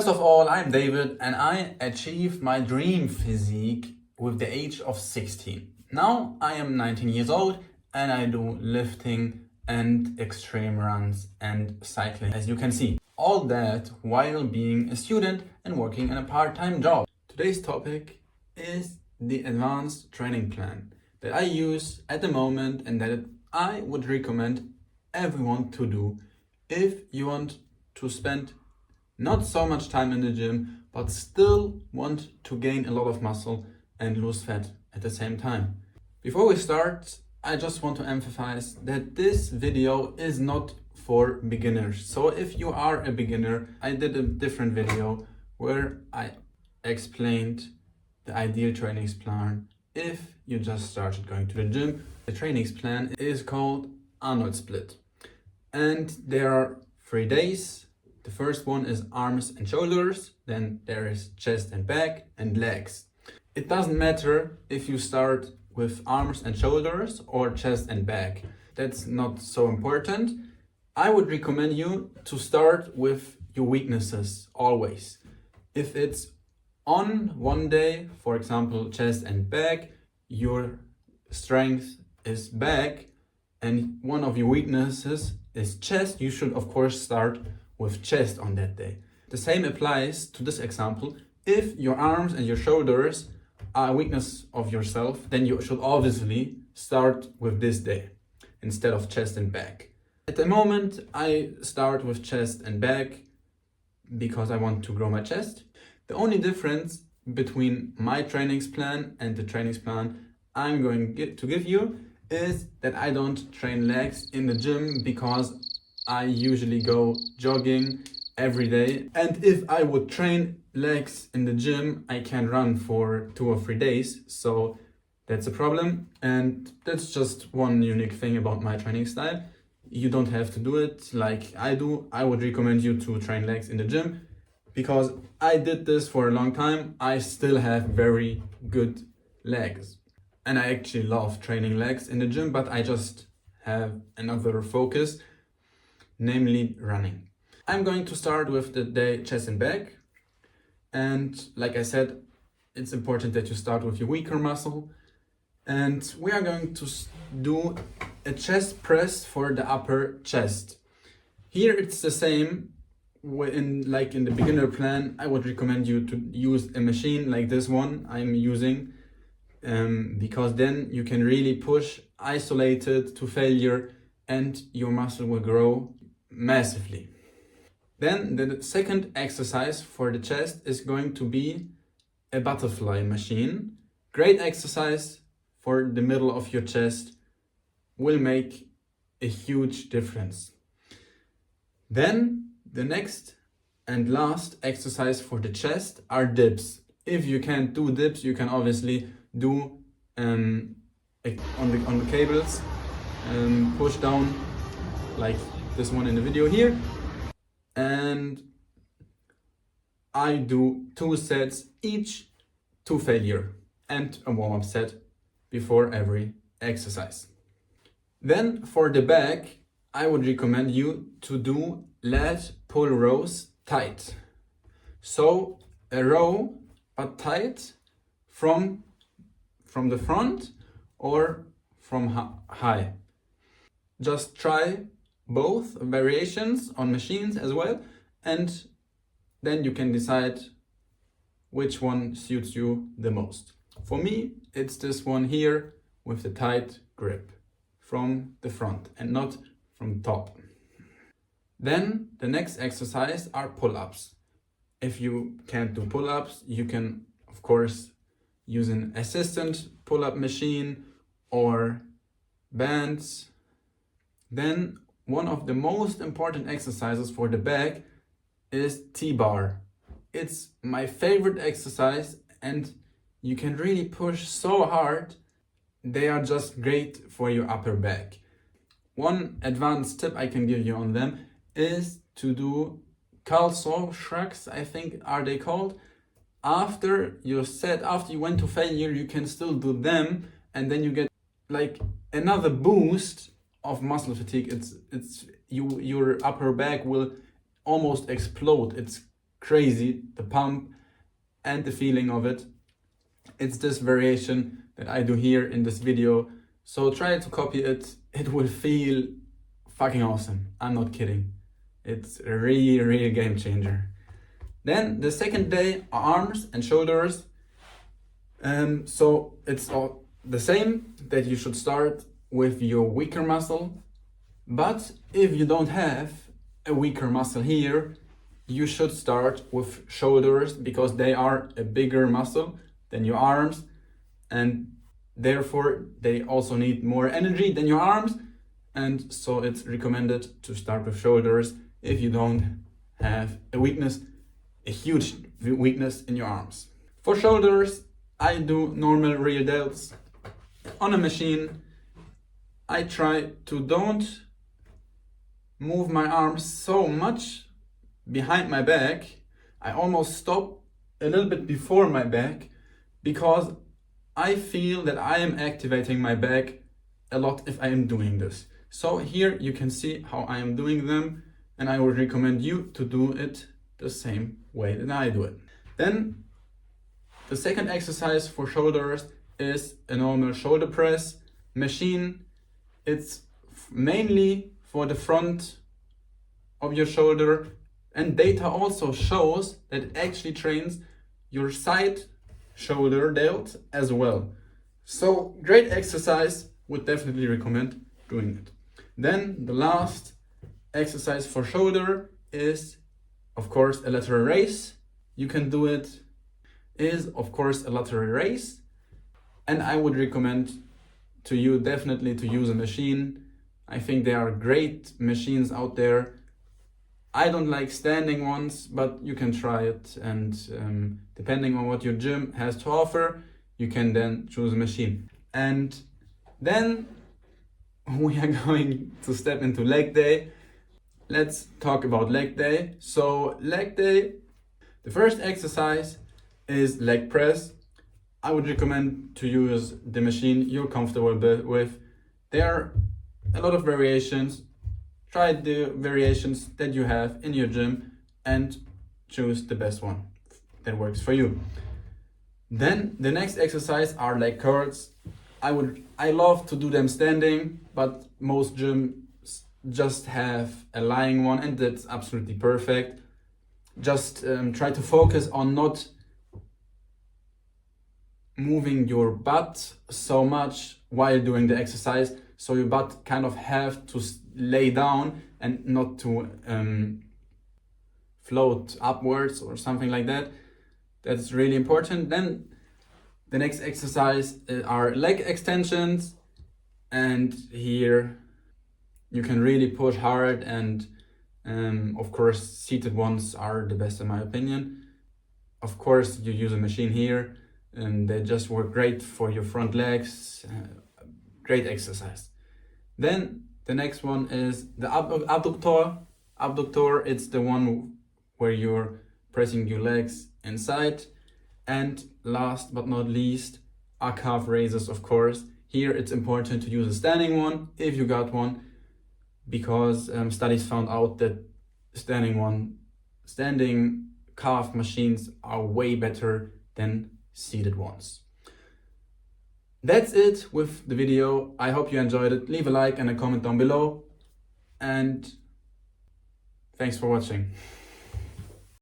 of all, I'm David and I achieved my dream physique with the age of 16. Now I am 19 years old and I do lifting and extreme runs and cycling, as you can see. All that while being a student and working in a part-time job. Today's topic is the advanced training plan that I use at the moment and that I would recommend everyone to do if you want to spend not so much time in the gym, but still want to gain a lot of muscle and lose fat at the same time. Before we start, I just want to emphasize that this video is not for beginners. So if you are a beginner, I did a different video where I explained the ideal training plan if you just started going to the gym. The training plan is called Arnold Split. And there are 3 days. The first one is arms and shoulders, then there is chest and back and legs. It doesn't matter if you start with arms and shoulders or chest and back. That's not so important. I would recommend you to start with your weaknesses always. If it's on one day, for example, chest and back, your strength is back and one of your weaknesses is chest, you should of course start with chest on that day. The same applies to this example. If your arms and your shoulders are a weakness of yourself, then you should obviously start with this day instead of chest and back. At the moment, I start with chest and back because I want to grow my chest. The only difference between my training plan and the training plan I'm going to give you is that I don't train legs in the gym because I usually go jogging every day. And if I would train legs in the gym, I can run for 2 or 3 days. So that's a problem. And that's just one unique thing about my training style. You don't have to do it like I do. I would recommend you to train legs in the gym because I did this for a long time. I still have very good legs. And I actually love training legs in the gym, but I just have another focus, namely running. I'm going to start with the day chest and back. And like I said, it's important that you start with your weaker muscle. And we are going to do a chest press for the upper chest. Here it's the same. Like in the beginner plan, I would recommend you to use a machine like this one I'm using. Because then you can really push isolated to failure and your muscle will grow massively. Then the second exercise for the chest is going to be a butterfly machine. Great exercise for the middle of your chest, will make a huge difference. Then the next and last exercise for the chest are dips. If you can't do dips, you can obviously do on the cables, push down like this one in the video here, and I do 2 sets each to failure and a warm-up set before every exercise. Then for the back, I would recommend you to do lat pull rows tight. So a row but tight from the front or from high. Just try both variations on machines as well, and then you can decide which one suits you the most. For me, it's this one here with the tight grip from the front and not from top. Then the next exercise are pull-ups. If you can't do pull-ups, you can of course use an assistant pull-up machine or bands. Then one of the most important exercises for the back is T-bar. It's my favorite exercise and you can really push so hard. They are just great for your upper back. One advanced tip I can give you on them is to do calso shrugs, I think are they called. After your set, after you went to failure, you can still do them and then you get like another boost of muscle fatigue. Your upper back will almost explode. It's crazy, the pump and the feeling of it. It's this variation that I do here in this video. So try to copy it. It will feel fucking awesome. I'm not kidding. It's a real game changer. Then the second day are arms and shoulders. So it's all the same, that you should start with your weaker muscle. But if you don't have a weaker muscle here, you should start with shoulders, because they are a bigger muscle than your arms, and therefore they also need more energy than your arms. And so it's recommended to start with shoulders if you don't have a huge weakness in your arms. For shoulders, I do normal rear delts on a machine. I try to don't move my arms so much behind my back. I almost stop a little bit before my back, because I feel that I am activating my back a lot if I am doing this. So here you can see how I am doing them, and I would recommend you to do it the same way that I do it. Then the second exercise for shoulders is a normal shoulder press machine. It's mainly for the front of your shoulder, and data also shows that it actually trains your side shoulder delt as well. So great exercise, would definitely recommend doing it. Then the last exercise for shoulder is, of course, a lateral raise. You can do it, is of course a lateral raise, and I would recommend to you definitely to use a machine. I think there are great machines out there. I don't like standing ones, but you can try it, and depending on what your gym has to offer, you can then choose a machine. And then we are going to step into leg day. Let's talk about leg day. So leg day, the first exercise is leg press. I would recommend to use the machine you're comfortable with. There are a lot of variations. Try the variations that you have in your gym and choose the best one that works for you. Then the next exercise are leg curls. I love to do them standing, but most gyms just have a lying one, and that's absolutely perfect. Just try to focus on not moving your butt so much while doing the exercise, so your butt kind of have to lay down and not to float upwards or something like that. That's really important. Then the next exercise are leg extensions, and here you can really push hard, and of course seated ones are the best in my opinion. Of course you use a machine here, and they just work great for your front legs. Great exercise. Then the next one is the abductor. Abductor, it's the one where you're pressing your legs inside. And last but not least are calf raises, of course. Here it's important to use a standing one if you got one, because studies found out that standing calf machines are way better than seated ones. That's it with the video. I hope you enjoyed it. Leave a like and a comment down below, and thanks for watching.